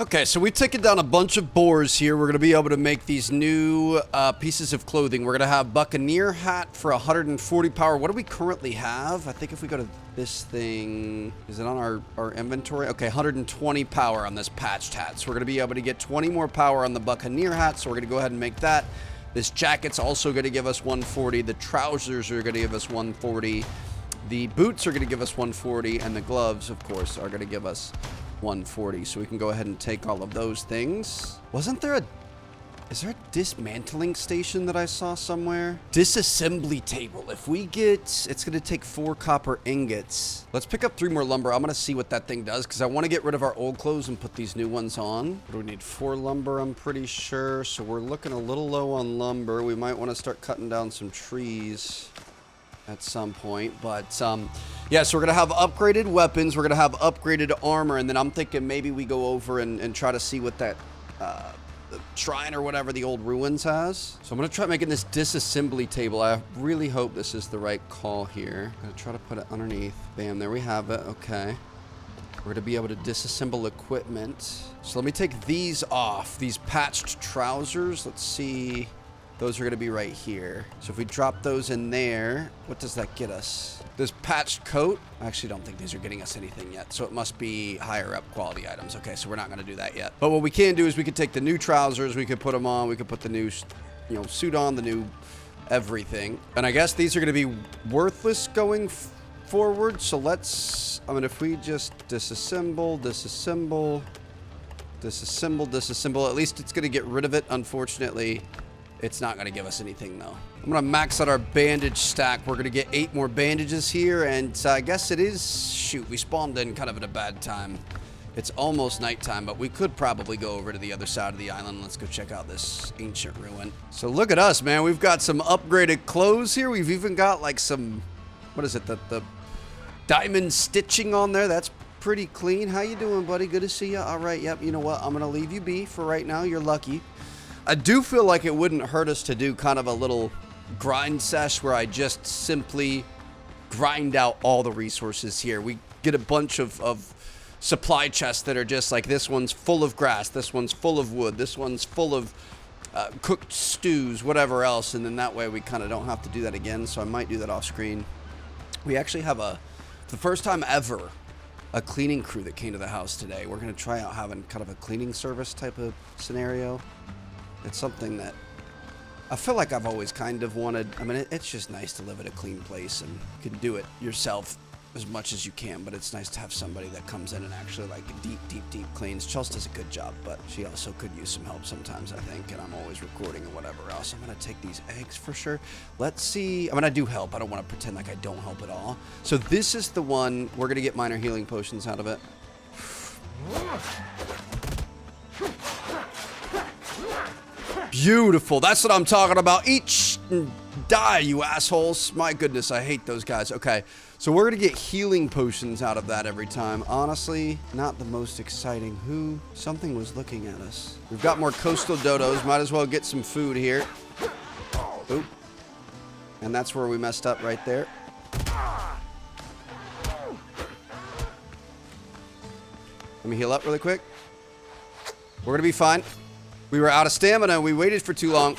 Okay, so we've taken down a bunch of boars here. We're going to be able to make these new pieces of clothing. We're going to have Buccaneer hat for 140 power. What do we currently have? I think if we go to this thing, is it on our inventory? Okay, 120 power on this patched hat. So we're going to be able to get 20 more power on the Buccaneer hat. So we're going to go ahead and make that. This jacket's also going to give us 140. The trousers are going to give us 140. The boots are going to give us 140. And the gloves, of course, are going to give us 140. So we can go ahead and take all of those things. Is there a dismantling station that I saw somewhere? Disassembly table. If we get, it's going to take 4 copper ingots. Let's pick up 3 more lumber. I'm going to see what that thing does because I want to get rid of our old clothes and put these new ones on. What do we need? 4 lumber, I'm pretty sure. So we're looking a little low on lumber. We might want to start cutting down some trees at some point, but yeah, so we're gonna have upgraded weapons, we're gonna have upgraded armor, and then I'm thinking maybe we go over and try to see what that the shrine or whatever the old ruins has. So I'm gonna try making this disassembly table. I really hope this is the right call here. I'm gonna try to put it underneath. Bam, there we have it. Okay, we're gonna be able to disassemble equipment. So let me take these off, these patched trousers. Let's see. Those are going to be right here. So if we drop those in there, what does that get us? This patched coat? I actually don't think these are getting us anything yet. So it must be higher up quality items. Okay, so we're not going to do that yet. But what we can do is we could take the new trousers, we could put them on, we could put the new, suit on, the new everything. And I guess these are going to be worthless going forward. So if we just disassemble, at least it's going to get rid of it. Unfortunately, it's not going to give us anything, though. I'm going to max out our bandage stack. We're going to get 8 more bandages here, and I guess it is... Shoot, we spawned in kind of at a bad time. It's almost nighttime, but we could probably go over to the other side of the island. Let's go check out this ancient ruin. So look at us, man. We've got some upgraded clothes here. We've even got, like, some... What is it? The diamond stitching on there. That's pretty clean. How you doing, buddy? Good to see you. All right, yep. You know what? I'm going to leave you be for right now. You're lucky. I do feel like it wouldn't hurt us to do kind of a little grind sesh where I just simply grind out all the resources here. We get a bunch of supply chests that are just like, this one's full of grass, this one's full of wood, this one's full of cooked stews, whatever else, and then that way we kind of don't have to do that again, so I might do that off screen. We actually have for the first time ever, a cleaning crew that came to the house today. We're going to try out having kind of a cleaning service type of scenario. It's something that I feel like I've always kind of wanted. I mean, it's just nice to live at a clean place, and you can do it yourself as much as you can, but it's nice to have somebody that comes in and actually like deep cleans. Chelsea does a good job, but she also could use some help sometimes, I think, and I'm always recording and whatever else. I'm going to take these eggs for sure. Let's see. I mean, I do help. I don't want to pretend like I don't help at all. So this is the one. We're going to get minor healing potions out of it. Beautiful. That's what I'm talking about. Eat and die, you assholes. My goodness, I hate those guys. Okay, so we're going to get healing potions out of that every time. Honestly, not the most exciting. Something was looking at us. We've got more coastal dodos. Might as well get some food here. Oop. And that's where we messed up right there. Let me heal up really quick. We're going to be fine. We were out of stamina. We waited for too long.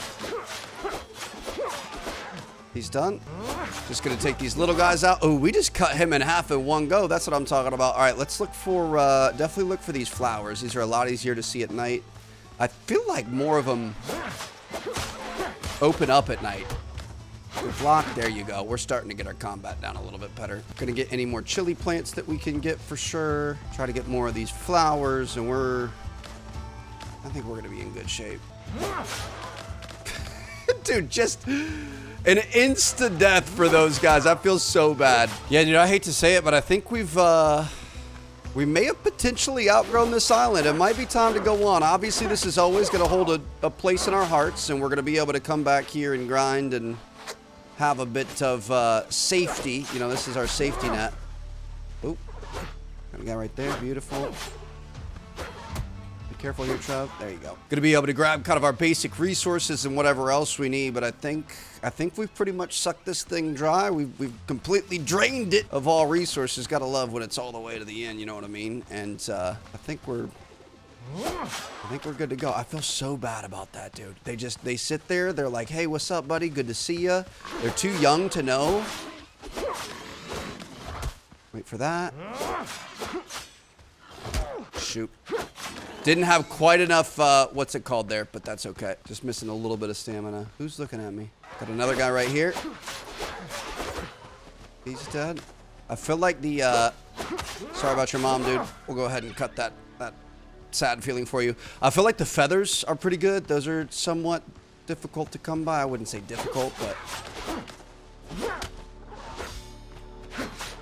He's done. Just going to take these little guys out. Oh, we just cut him in half in one go. That's what I'm talking about. All right, let's look for, definitely look for these flowers. These are a lot easier to see at night. I feel like more of them open up at night. We're blocked. There you go. We're starting to get our combat down a little bit better. Going to get any more chili plants that we can get for sure. Try to get more of these flowers, and I think we're going to be in good shape. Dude, just an insta-death for those guys. I feel so bad. Yeah, dude, I hate to say it, but I think we may have potentially outgrown this island. It might be time to go on. Obviously, this is always going to hold a place in our hearts, and we're going to be able to come back here and grind and have a bit of safety. You know, this is our safety net. Oh, got a guy right there. Beautiful. Careful here, Trev. There you go. Gonna be able to grab kind of our basic resources and whatever else we need, but I think we've pretty much sucked this thing dry. We've completely drained it of all resources. Gotta love when it's all the way to the end, you know what I mean? And I think we're I think we're good to go. I feel so bad about that, dude. They sit there. They're like, hey, what's up, buddy? Good to see ya. They're too young to know. Wait for that. Shoot. Didn't have quite enough, what's it called there, but that's okay. Just missing a little bit of stamina. Who's looking at me? Got another guy right here. He's dead. I feel like the, sorry about your mom, dude. We'll go ahead and cut that sad feeling for you. I feel like the feathers are pretty good. Those are somewhat difficult to come by. I wouldn't say difficult, but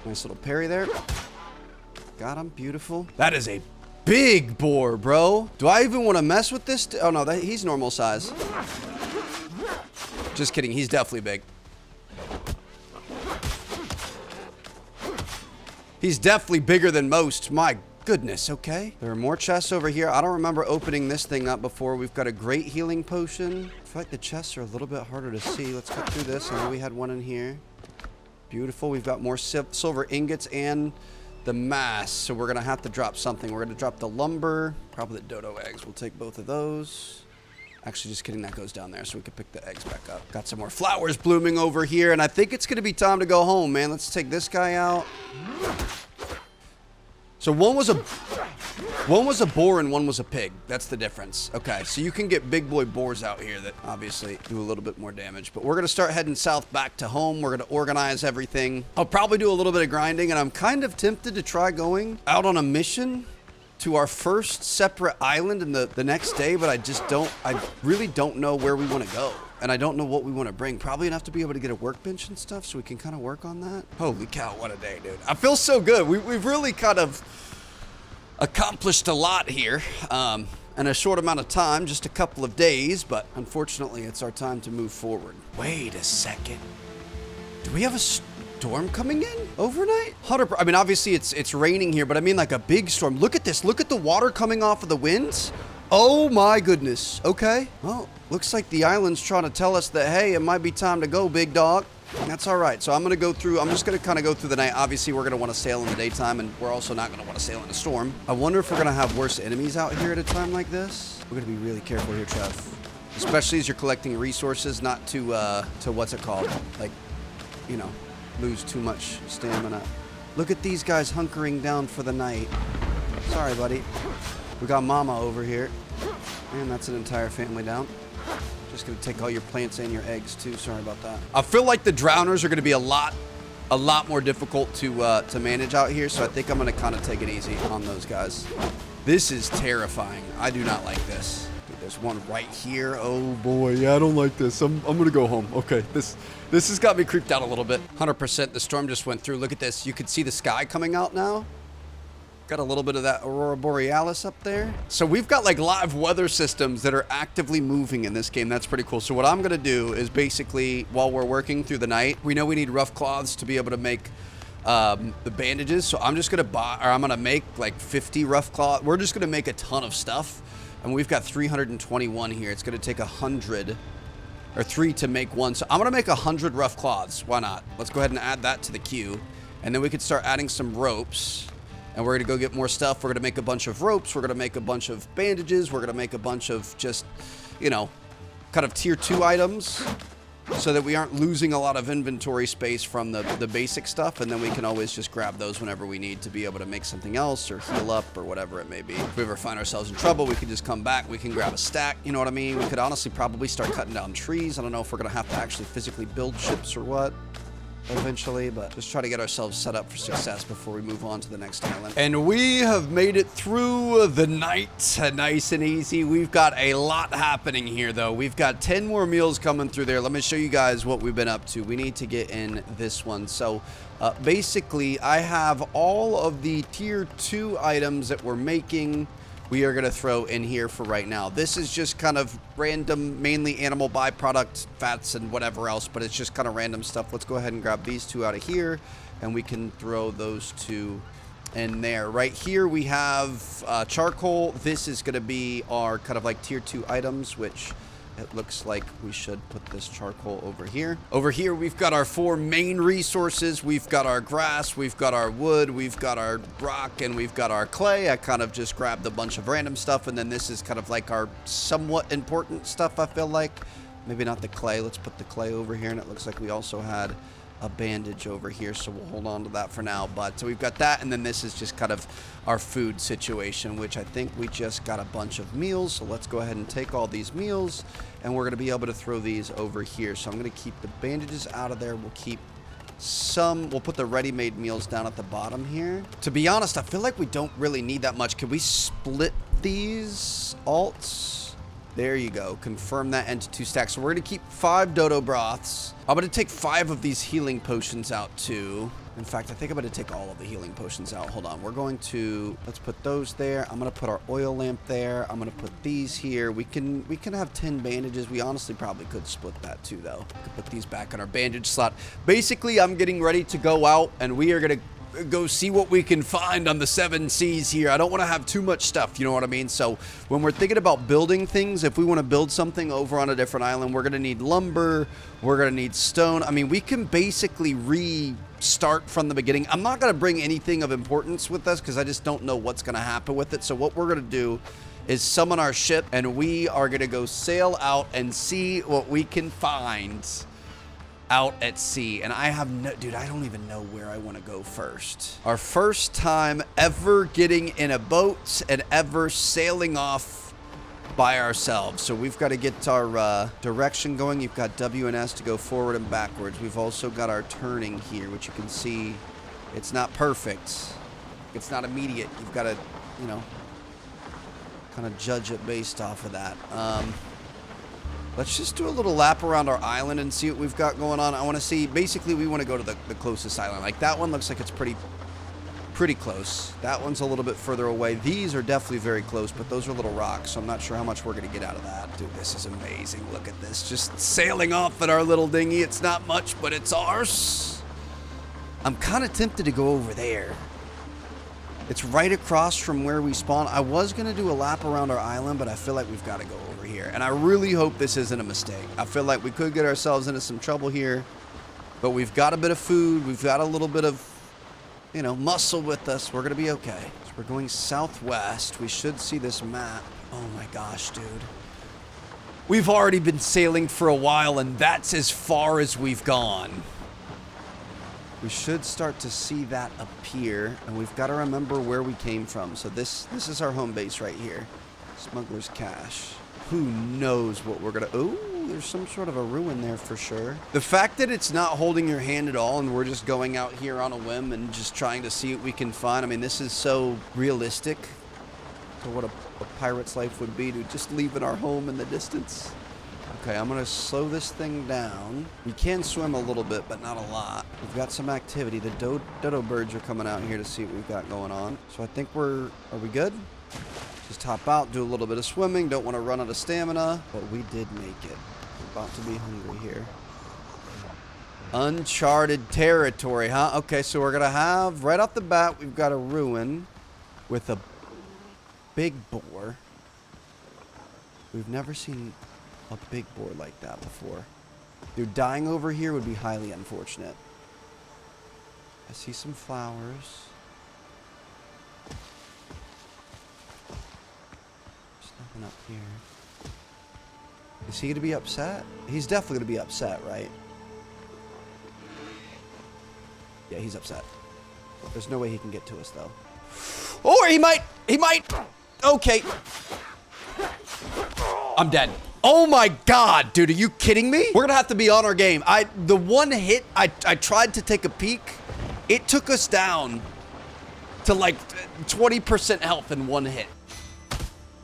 nice little parry there. Got him. Beautiful. That is a big boar, bro. Do I even want to mess with this? Oh, no. He's normal size. Just kidding. He's definitely big. He's definitely bigger than most. My goodness, okay. There are more chests over here. I don't remember opening this thing up before. We've got a great healing potion. I feel like the chests are a little bit harder to see. Let's cut through this. I know we had one in here. Beautiful. We've got more silver ingots and the mass. So we're going to have to drop something. We're going to drop the lumber. Probably the dodo eggs. We'll take both of those. Actually, just kidding. That goes down there so we can pick the eggs back up. Got some more flowers blooming over here. And I think it's going to be time to go home, man. Let's take this guy out. So one was a boar and one was a pig. That's the difference. Okay, so you can get big boy boars out here that obviously do a little bit more damage. But we're going to start heading south back to home. We're going to organize everything. I'll probably do a little bit of grinding, and I'm kind of tempted to try going out on a mission to our first separate island in the next day, but I really don't know where we want to go. And I don't know what we want to bring. Probably enough to be able to get a workbench and stuff so we can kind of work on that. Holy cow, what a day, dude. I feel so good. We've really kind of accomplished a lot here in a short amount of time, just a couple of days, but unfortunately it's our time to move forward. Wait a second. Do we have a storm coming in overnight? I mean, obviously it's raining here, but I mean like a big storm. Look at this. Look at the water coming off of the winds. Oh my goodness. Okay. Well, looks like the island's trying to tell us that, hey, it might be time to go, big dog. That's all right. So I'm going to go through, I'm just going to kind of go through the night. Obviously, we're going to want to sail in the daytime, and we're also not going to want to sail in a storm. I wonder if we're going to have worse enemies out here at a time like this. We're going to be really careful here, Trev. Especially as you're collecting resources, not to what's it called? Like, you know, lose too much stamina. Look at these guys hunkering down for the night. Sorry, buddy. We got Mama over here. And that's an entire family down. Just gonna take all your plants and your eggs too. Sorry about that. I feel like the drowners are gonna be a lot more difficult to manage out here. So I think I'm gonna kind of take it easy on those guys. This is terrifying. I do not like this. Dude, there's one right here. Oh boy, yeah, I don't like this. I'm gonna go home. Okay, this has got me creeped out a little bit. 100%. The storm just went through. Look at this. You can see the sky coming out now. Got a little bit of that Aurora Borealis up there. So we've got like live weather systems that are actively moving in this game. That's pretty cool. So what I'm going to do is basically, while we're working through the night, we know we need rough cloths to be able to make the bandages. So I'm just going to I'm going to make like 50 rough cloth. We're just going to make a ton of stuff. And we've got 321 here. It's going to take 100 or 3 to make one. So I'm going to make 100 rough cloths. Why not? Let's go ahead and add that to the queue. And then we could start adding some ropes. And we're going to go get more stuff. We're going to make a bunch of ropes. We're going to make a bunch of bandages. We're going to make a bunch of just, you know, kind of tier 2 items so that we aren't losing a lot of inventory space from the basic stuff. And then we can always just grab those whenever we need to be able to make something else or heal up or whatever it may be. If we ever find ourselves in trouble, we can just come back. We can grab a stack. You know what I mean? We could honestly probably start cutting down trees. I don't know if we're going to have to actually physically build ships or what eventually, but just try to get ourselves set up for success before we move on to the next island. And we have made it through the night nice and easy. We've got a lot happening here though. We've got 10 more meals coming through there. Let me show you guys what we've been up to. We need to get in this one. So basically I have all of the tier 2 items that we're making. We are going to throw in here for right now. This is just kind of random, mainly animal byproduct, fats and whatever else, but it's just kind of random stuff. Let's go ahead and grab these 2 out of here, and we can throw those 2 in there. Right here we have charcoal. This is going to be our kind of like tier 2 items, which it looks like we should put this charcoal over here. Over here, we've got our 4 main resources. We've got our grass, we've got our wood, we've got our rock, and we've got our clay. I kind of just grabbed a bunch of random stuff, and then this is kind of like our somewhat important stuff, I feel like. Maybe not the clay. Let's put the clay over here, and it looks like we also had a bandage over here, so we'll hold on to that for now. But so we've got that, and then this is just kind of our food situation, which I think we just got a bunch of meals. So let's go ahead and take all these meals, and we're going to be able to throw these over here. So I'm going to keep the bandages out of there. We'll keep some, we'll put the ready-made meals down at the bottom here. To be honest, I feel like we don't really need that much. Can we split these alts? There you go. Confirm that into 2 stacks. So we're going to keep 5 dodo broths. I'm going to take 5 of these healing potions out too. In fact, I think I'm going to take all of the healing potions out. Hold on. We're going to, let's put those there. I'm going to put our oil lamp there. I'm going to put these here. We can have 10 bandages. We honestly probably could split that too, though. We could put these back in our bandage slot. Basically, I'm getting ready to go out, and we are going to go see what we can find on the 7 seas here. I don't want to have too much stuff, you know what I mean? So when we're thinking about building things, if we want to build something over on a different island, we're going to need lumber, we're going to need stone. I mean, we can basically restart from the beginning. I'm not going to bring anything of importance with us because I just don't know what's going to happen with it. So what we're going to do is summon our ship, and we are going to go sail out and see what we can find out at sea. And I have no, dude, I don't even know where I want to go first. Our first time ever getting in a boat and ever sailing off by ourselves. So we've got to get our direction going. You've got W and S to go forward and backwards. We've also got our turning here, which you can see it's not perfect. It's not immediate. You've got to, you know, kind of judge it based off of that. Let's just do a little lap around our island and see what we've got going on. I want to see, basically, we want to go to the closest island. Like, that one looks like it's pretty close. That one's a little bit further away. These are definitely very close, but those are little rocks, so I'm not sure how much we're going to get out of that. Dude, this is amazing. Look at this. Just sailing off in our little dinghy. It's not much, but it's ours. I'm kind of tempted to go over there. It's right across from where we spawn. I was going to do a lap around our island, but I feel like we've got to go over here. And I really hope this isn't a mistake. I feel like we could get ourselves into some trouble here, but we've got a bit of food. We've got a little bit of, you know, muscle with us. We're going to be okay. So we're going southwest. We should see this map. Oh my gosh, dude. We've already been sailing for a while, and that's as far as we've gone. We should start to see that appear, and we've got to remember where we came from. So this is our home base right here. Smuggler's Cache. Who knows what we're gonna... Ooh, there's some sort of a ruin there for sure. The fact that it's not holding your hand at all, and we're just going out here on a whim and just trying to see what we can find. I mean, this is so realistic to what a pirate's life would be, to just leaving our home in the distance. Okay, I'm going to slow this thing down. We can swim a little bit, but not a lot. We've got some activity. The dodo birds are coming out here to see what we've got going on. So I think are we good? Just hop out, do a little bit of swimming. Don't want to run out of stamina, but we did make it. We're about to be hungry here. Uncharted territory, huh? Okay, so we're going to have, right off the bat, we've got a ruin with a big boar. We've never seen a big boar like that before. Dude, dying over here would be highly unfortunate. I see some flowers. There's nothing up here. Is he gonna be upset? He's definitely gonna be upset, right? Yeah, he's upset. There's no way he can get to us, though. Or he might! Okay. I'm dead. Oh my god, dude, are you kidding me? We're gonna have to be on our game. The one hit, I tried to take a peek. It took us down to like 20% health in one hit.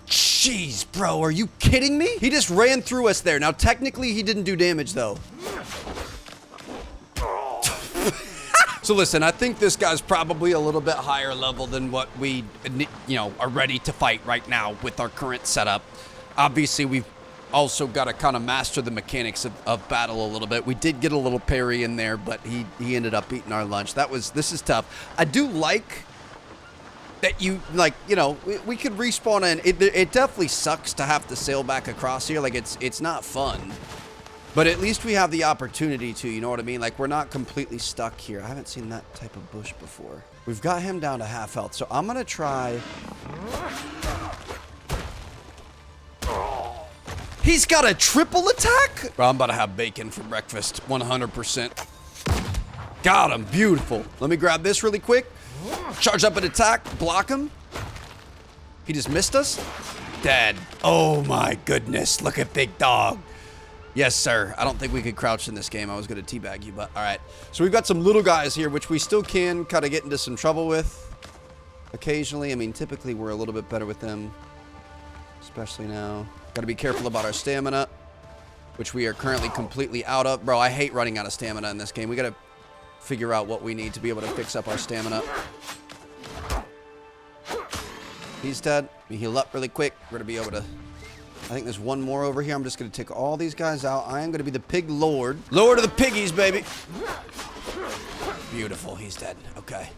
Jeez, bro, are you kidding me? He just ran through us there. Now, technically, he didn't do damage, though. So listen, I think this guy's probably a little bit higher level than what we, you know, are ready to fight right now with our current setup. Obviously, we've also got to kind of master the mechanics of battle a little bit. We did get a little parry in there, but he ended up eating our lunch. This is tough. I do like that you, like, you know, we could respawn in. It definitely sucks to have to sail back across here. Like, it's not fun. But at least we have the opportunity to, you know what I mean? Like, we're not completely stuck here. I haven't seen that type of bush before. We've got him down to half health, so I'm gonna try... He's got a triple attack? Bro, I'm about to have bacon for breakfast, 100%. Got him, beautiful. Let me grab this really quick. Charge up an attack, block him. He just missed us. Dead. Oh my goodness, look at big dog. Yes, sir. I don't think we could crouch in this game. I was going to teabag you, but all right. So we've got some little guys here, which we still can kind of get into some trouble with occasionally. I mean, typically we're a little bit better with them, especially now. Got to be careful about our stamina, which we are currently completely out of. Bro, I hate running out of stamina in this game. We got to figure out what we need to be able to fix up our stamina. He's dead. Let me heal up really quick. We're going to be able to... I think there's one more over here. I'm just going to take all these guys out. I am going to be the pig lord. Lord of the piggies, baby. Beautiful. He's dead. Okay.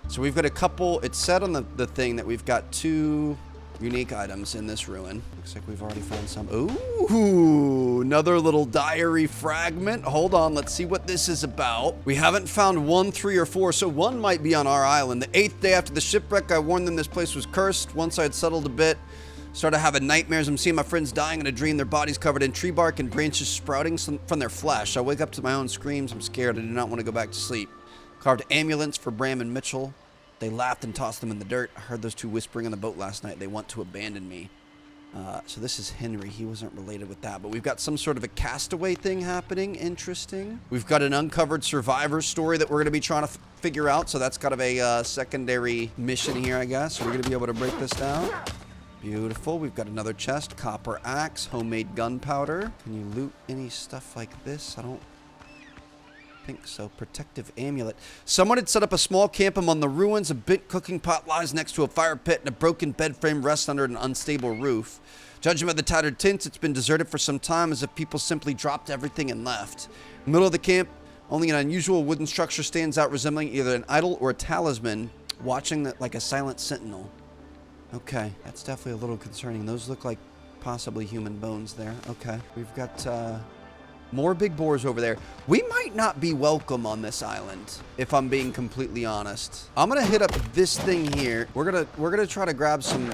So we've got a couple. It said on the thing that we've got 2 unique items in this ruin. Looks like we've already found some. Ooh, another little diary fragment. Hold on. Let's see what this is about. We haven't found 1, 3, or 4, so 1 might be on our island. The 8th day after the shipwreck, I warned them this place was cursed. Once I had settled a bit, started having nightmares. I'm seeing my friends dying in a dream. Their bodies covered in tree bark and branches sprouting from their flesh. I wake up to my own screams. I'm scared. I do not want to go back to sleep. Carved ambulance for Bram and Mitchell. They laughed and tossed them in the dirt. I heard those 2 whispering on the boat last night. They want to abandon me. So this is Henry. He wasn't related with that. But we've got some sort of a castaway thing happening. Interesting. We've got an uncovered survivor story that we're going to be trying to figure out. So that's kind of a secondary mission here, I guess. So we're going to be able to break this down. Beautiful. We've got another chest. Copper axe. Homemade gunpowder. Can you loot any stuff like this? I don't think so. Protective amulet. Someone had set up a small camp among the ruins. A bent cooking pot lies next to a fire pit, and a broken bed frame rests under an unstable roof. Judging by the tattered tents, it's been deserted for some time, as if people simply dropped everything and left. In the middle of the camp, only an unusual wooden structure stands out, resembling either an idol or a talisman, watching like a silent sentinel. Okay, that's definitely a little concerning. Those look like possibly human bones there. Okay, we've got more big boars over there. We might not be welcome on this island, if I'm being completely honest. I'm gonna hit up this thing here. We're gonna try to grab some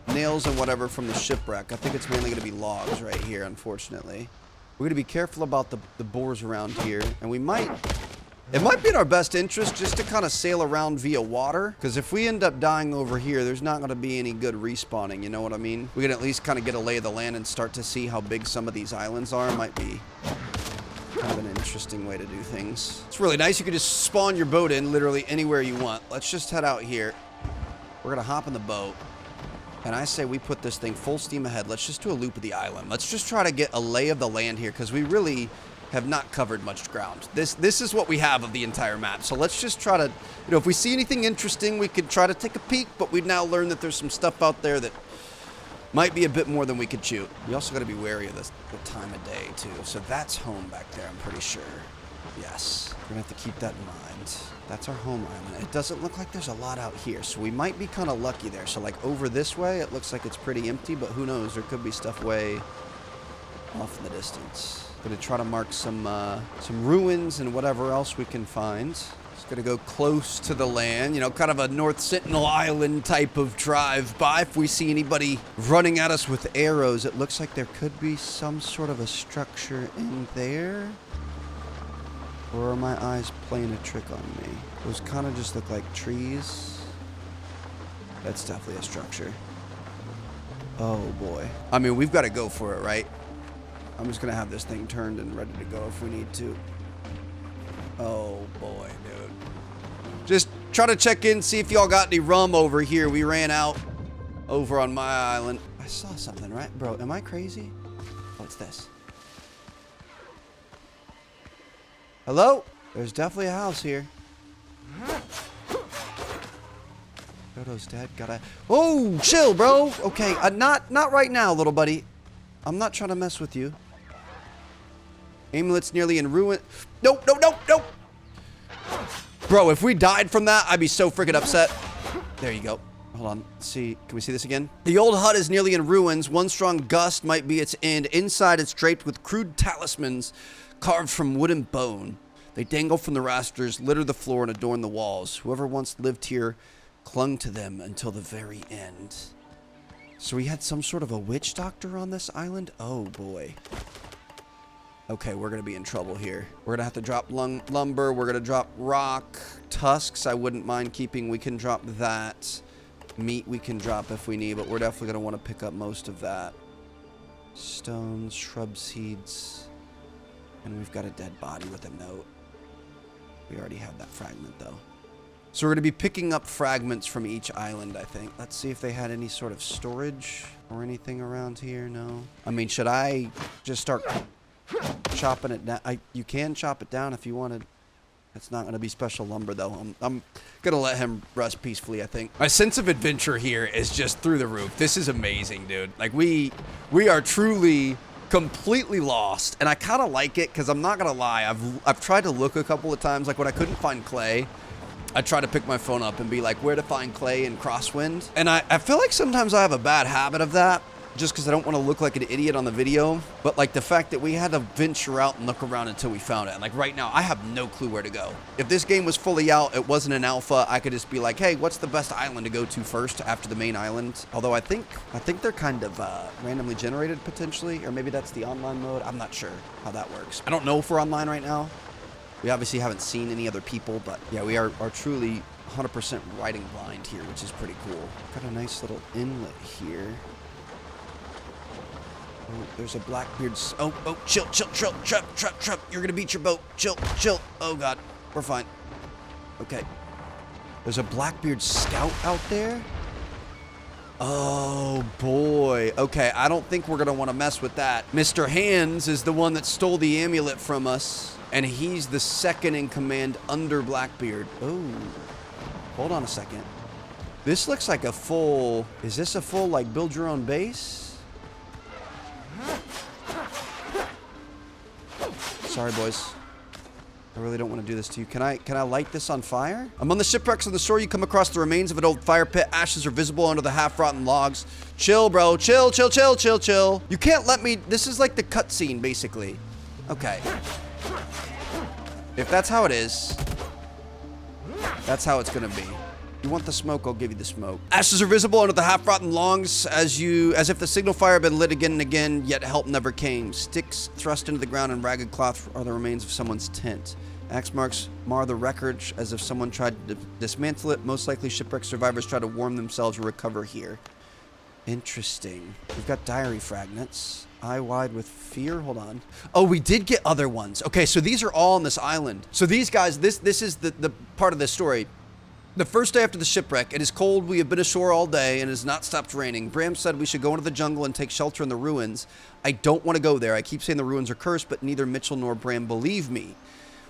nails and whatever from the shipwreck. I think it's mainly gonna be logs right here, unfortunately. We're gonna be careful about the boars around here, and we might... It might be in our best interest just to kind of sail around via water, because if we end up dying over here, there's not going to be any good respawning, you know what I mean? We can at least kind of get a lay of the land and start to see how big some of these islands are. It might be kind of an interesting way to do things. It's really nice. You can just spawn your boat in literally anywhere you want. Let's just head out here. We're going to hop in the boat, and I say we put this thing full steam ahead. Let's just do a loop of the island. Let's just try to get a lay of the land here, because we really... have not covered much ground. This is what we have of the entire map. So let's just try to, you know, if we see anything interesting, we could try to take a peek, but we've now learned that there's some stuff out there that might be a bit more than we could chew. We also got to be wary of the time of day, too. So that's home back there, I'm pretty sure. Yes. We're going to have to keep that in mind. That's our home island. It doesn't look like there's a lot out here, so we might be kind of lucky there. So, like, over this way, it looks like it's pretty empty, but who knows? There could be stuff way off in the distance. Gonna try to mark some ruins and whatever else we can find. Just gonna go close to the land, you know, kind of a North Sentinel Island type of drive-by. If we see anybody running at us with arrows, it looks like there could be some sort of a structure in there. Or are my eyes playing a trick on me? Those kind of just look like trees. That's definitely a structure. Oh boy. I mean, we've got to go for it, right? I'm just going to have this thing turned and ready to go if we need to. Oh, boy, dude. Just try to check in, see if y'all got any rum over here. We ran out over on my island. I saw something, right? Bro, am I crazy? What's this? Hello? There's definitely a house here. Dodo's dead. Gotta... Oh, chill, bro. Okay, not right now, little buddy. I'm not trying to mess with you. Amulet's nearly in ruin. Nope, nope, nope, nope. Bro, if we died from that, I'd be so freaking upset. There you go. Hold on. Let's see. Can we see this again? The old hut is nearly in ruins. One strong gust might be its end. Inside, it's draped with crude talismans carved from wood and bone. They dangle from the rafters, litter the floor, and adorn the walls. Whoever once lived here clung to them until the very end. So we had some sort of a witch doctor on this island? Oh, boy. Okay, we're going to be in trouble here. We're going to have to drop lumber. We're going to drop rock. Tusks, I wouldn't mind keeping. We can drop that. Meat we can drop if we need, but we're definitely going to want to pick up most of that. Stones, shrub seeds. And we've got a dead body with a note. We already have that fragment, though. So we're going to be picking up fragments from each island, I think. Let's see if they had any sort of storage or anything around here. No. I mean, should I just start chopping it down? You can chop it down if you wanted. It's not going to be special lumber, though. I'm going to let him rest peacefully, I think. My sense of adventure here is just through the roof. This is amazing, dude. Like, we are truly completely lost, and I kind of like it because I'm not going to lie. I've tried to look a couple of times. Like, when I couldn't find clay, I try to pick my phone up and be like, where to find clay in Crosswind. And I feel like sometimes I have a bad habit of that, just because I don't want to look like an idiot on the video. But like the fact that we had to venture out and look around until we found it. And like right now, I have no clue where to go. If this game was fully out, it wasn't an alpha, I could just be like, hey, what's the best island to go to first after the main island? Although I think they're kind of randomly generated potentially, or maybe that's the online mode. I'm not sure how that works. I don't know if we're online right now. We obviously haven't seen any other people, but yeah, we are truly 100% riding blind here, which is pretty cool. Got a nice little inlet here. Oh, there's a Blackbeard. Oh, chill, trap. You're gonna beat your boat. Chill. Oh God, we're fine. Okay. There's a Blackbeard scout out there. Oh boy. Okay, I don't think we're gonna want to mess with that. Mr. Hands is the one that stole the amulet from us, and he's the second in command under Blackbeard. Oh, hold on a second. This looks like a full. Is this a full like build your own base? Sorry, boys. I really don't want to do this to you. Can I light this on fire? Among the shipwrecks on the shore, you come across the remains of an old fire pit. Ashes are visible under the half-rotten logs. Chill, bro. Chill. You can't let me... This is like the cutscene, basically. Okay. If that's how it is, that's how it's gonna be. You want the smoke, I'll give you the smoke. Ashes are visible under the half-rotten logs as if the signal fire had been lit again and again, yet help never came. Sticks thrust into the ground and ragged cloth are the remains of someone's tent. Axe marks mar the wreckage as if someone tried to dismantle it. Most likely shipwreck survivors try to warm themselves or recover here. Interesting. We've got diary fragments. Eye wide with fear. Hold on. Oh, we did get other ones. Okay, so these are all on this island. So these guys, this is the part of this story. The first day after the shipwreck, it is cold, we have been ashore all day, and it has not stopped raining. Bram said we should go into the jungle and take shelter in the ruins. I don't want to go there. I keep saying the ruins are cursed, but neither Mitchell nor Bram believe me.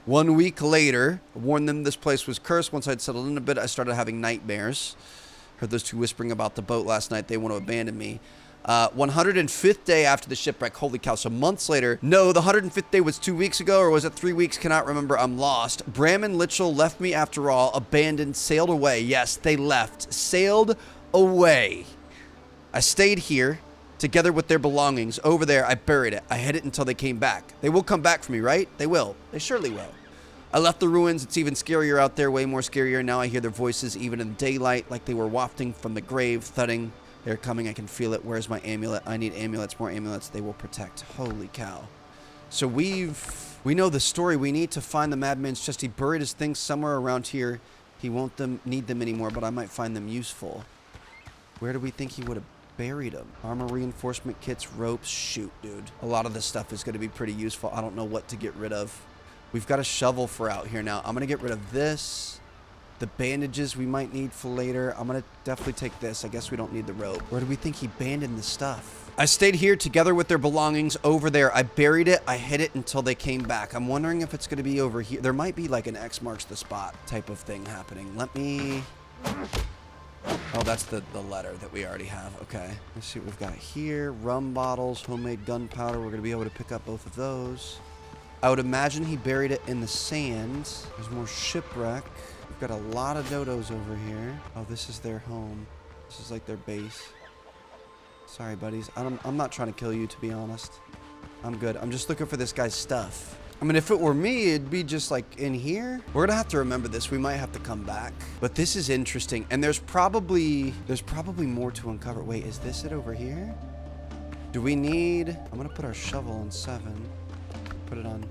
1 week later, I warned them this place was cursed. Once I'd settled in a bit, I started having nightmares. Heard those two whispering about the boat last night. They want to abandon me. 105th day after the shipwreck. Holy cow. So months later. No, the 105th day was 2 weeks ago, or was it 3 weeks? Cannot remember. I'm lost. Bram and Litchell left me after all. Abandoned. Sailed away. Yes, they left. Sailed away. I stayed here together with their belongings. Over there, I buried it. I hid it until they came back. They will come back for me, right? They will. They surely will. I left the ruins. It's even scarier out there. Way more scarier. Now I hear their voices even in daylight, like they were wafting from the grave, thudding. They're coming. I can feel it. Where's my amulet? I need amulets. More amulets. They will protect. Holy cow. So we know the story. We need to find the madman's chest. He buried his things somewhere around here. He won't need them anymore, but I might find them useful. Where do we think he would have buried them? Armor reinforcement kits, ropes. Shoot, dude. A lot of this stuff is going to be pretty useful. I don't know what to get rid of. We've got a shovel for out here now. I'm going to get rid of this. The bandages we might need for later. I'm going to definitely take this. I guess we don't need the rope. Where do we think he abandoned the stuff? I stayed here together with their belongings. Over there, I buried it. I hid it until they came back. I'm wondering if it's going to be over here. There might be like an X marks the spot type of thing happening. Let me... Oh, that's the letter that we already have. Okay. Let's see what we've got here. Rum bottles, homemade gunpowder. We're going to be able to pick up both of those. I would imagine he buried it in the sand. There's more shipwreck. We've got a lot of dodos over here. Oh, this is their home. This is like their base. Sorry, buddies. I'm not trying to kill you, to be honest. I'm good. I'm just looking for this guy's stuff. I mean, if it were me, it'd be just like in here. We're gonna have to remember this. We might have to come back. But this is interesting. And there's probably more to uncover. Wait, is this it over here? Do we need... I'm gonna put our shovel on 7. Put it on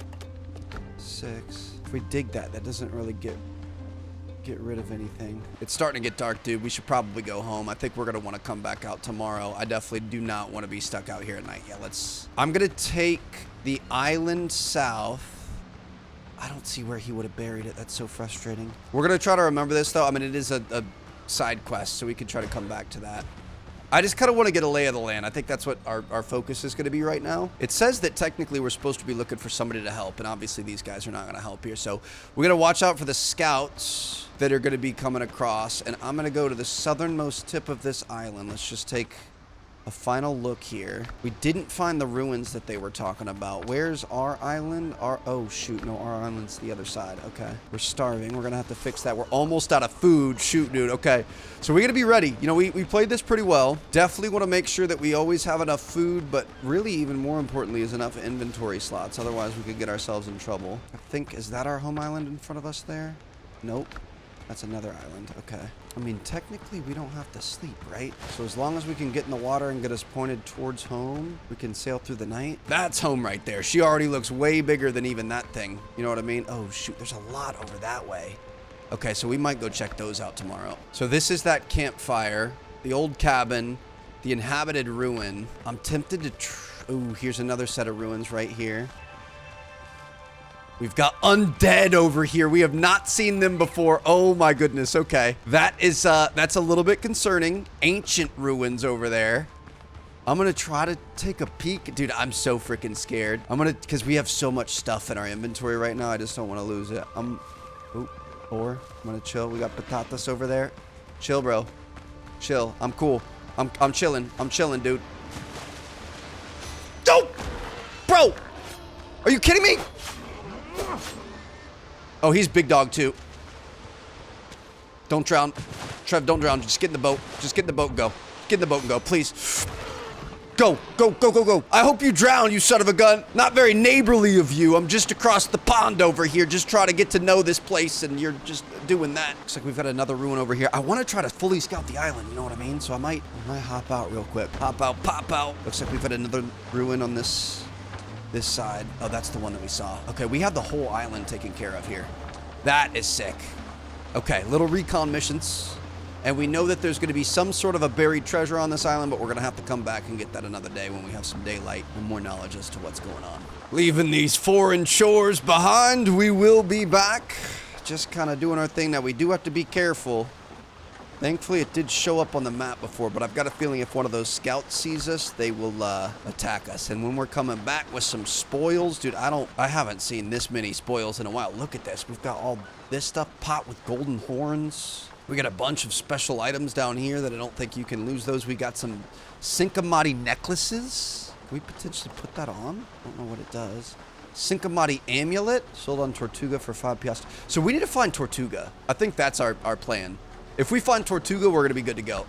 6. If we dig that, that doesn't really get rid of anything. It's starting to get dark, dude. We should probably go home. I think we're gonna want to come back out tomorrow. I definitely do not want to be stuck out here at night. Yeah, I'm gonna take the island south. I don't see where he would have buried it. That's so frustrating. We're gonna try to remember this, though. I mean, it is a side quest, so we can try to come back to that. I just kind of want to get a lay of the land. I think that's what our focus is going to be right now. It says that technically we're supposed to be looking for somebody to help, and obviously these guys are not going to help here. So we're going to watch out for the scouts that are going to be coming across, and I'm going to go to the southernmost tip of this island. Let's just take a final look here. We didn't find the ruins that they were talking about. Where's our island? Oh, shoot. No, our island's the other side. Okay. We're starving. We're going to have to fix that. We're almost out of food. Shoot, dude. Okay. So we got to be ready. You know, we played this pretty well. Definitely want to make sure that we always have enough food, but really even more importantly is enough inventory slots. Otherwise, we could get ourselves in trouble. I think, is that our home island in front of us there? Nope. That's another island. Okay. I mean, technically, we don't have to sleep, right? So as long as we can get in the water and get us pointed towards home, we can sail through the night. That's home right there. She already looks way bigger than even that thing. You know what I mean? Oh, shoot. There's a lot over that way. Okay, so we might go check those out tomorrow. So this is that campfire, the old cabin, the inhabited ruin. I'm tempted to... Ooh, here's another set of ruins right here. We've got undead over here. We have not seen them before. Oh my goodness. Okay. That's a little bit concerning. Ancient ruins over there. I'm going to try to take a peek. Dude, I'm so freaking scared. Because we have so much stuff in our inventory right now. I just don't want to lose it. I'm going to chill. We got patatas over there. Chill, bro. Chill. I'm cool. I'm chilling. I'm chilling, dude. Don't! Bro! Are you kidding me? Oh, he's big dog too. Don't drown. Trev, don't drown. Just get in the boat. Just get in the boat and go. Get in the boat and go, please. Go, go, go, go, go. I hope you drown, you son of a gun. Not very neighborly of you. I'm just across the pond over here, just trying to get to know this place, and you're just doing that. Looks like we've got another ruin over here. I want to try to fully scout the island, you know what I mean? So I might hop out real quick. Hop out, pop out. Looks like we've got another ruin on this side. Oh, that's the one that we saw. Okay, we have the whole island taken care of here. That is sick. Okay, little recon missions. And we know that there's going to be some sort of a buried treasure on this island, but we're going to have to come back and get that another day when we have some daylight and more knowledge as to what's going on. Leaving these foreign shores behind, we will be back. Just kind of doing our thing. Now, we do have to be careful. Thankfully, it did show up on the map before, but I've got a feeling if one of those scouts sees us, they will attack us. And when we're coming back with some spoils, dude, I haven't seen this many spoils in a while. Look at this. We've got all this stuff, pot with golden horns. We got a bunch of special items down here that I don't think you can lose those. We got some Sinkamati necklaces. Can we potentially put that on? I don't know what it does. Sinkamati amulet. Sold on Tortuga for 5 piastres. So we need to find Tortuga. I think that's our plan. If we find Tortuga, we're going to be good to go.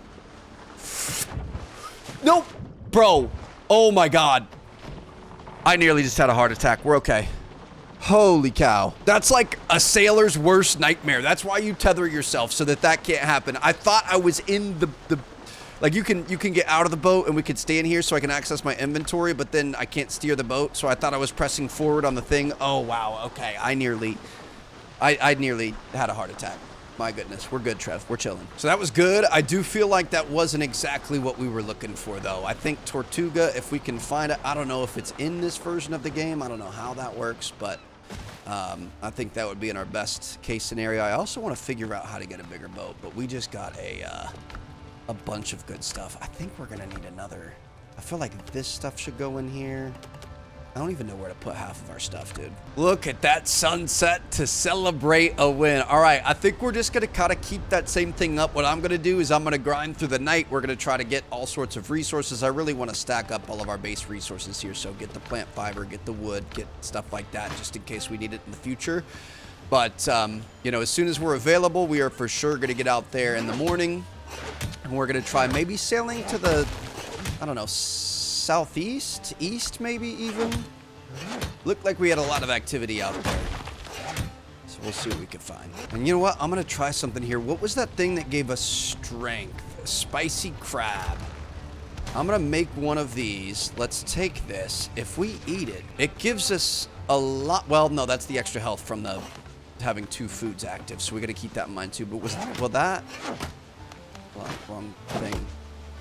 Nope. Bro. Oh, my God. I nearly just had a heart attack. We're okay. Holy cow. That's like a sailor's worst nightmare. That's why you tether yourself so that can't happen. I thought I was in the like you can get out of the boat and we could stay in here so I can access my inventory, but then I can't steer the boat. So I thought I was pressing forward on the thing. Oh, wow. Okay. I nearly had a heart attack. My goodness, we're good, Trev. We're chilling. So that was good. I do feel like that wasn't exactly what we were looking for, though. I think Tortuga, if we can find it, I don't know if it's in this version of the game. I don't know how that works, but I think that would be in our best case scenario. I also want to figure out how to get a bigger boat, but we just got a bunch of good stuff. I think we're going to need another. I feel like this stuff should go in here. I don't even know where to put half of our stuff, dude. Look at that sunset to celebrate a win. All right, I think we're just going to kind of keep that same thing up. What I'm going to do is I'm going to grind through the night. We're going to try to get all sorts of resources. I really want to stack up all of our base resources here. So get the plant fiber, get the wood, get stuff like that just in case we need it in the future. But, you know, as soon as we're available, we are for sure going to get out there in the morning. And we're going to try maybe sailing to the, I don't know, southeast? East, maybe even? Looked like we had a lot of activity out there. So we'll see what we can find. And you know what? I'm going to try something here. What was that thing that gave us strength? Spicy crab. I'm going to make one of these. Let's take this. If we eat it, it gives us a lot. Well, no, that's the extra health from the having 2 foods active. So we got to keep that in mind too. But will that... Wrong thing.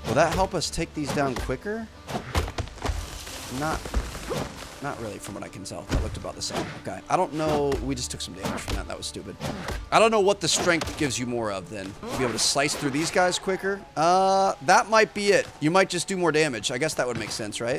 Will that help us take these down quicker? Not really from what I can tell. That looked about the same. Okay. I don't know. We just took some damage from that. That was stupid. I don't know what the strength gives you more of then. Be able to slice through these guys quicker? That might be it. You might just do more damage. I guess that would make sense, right?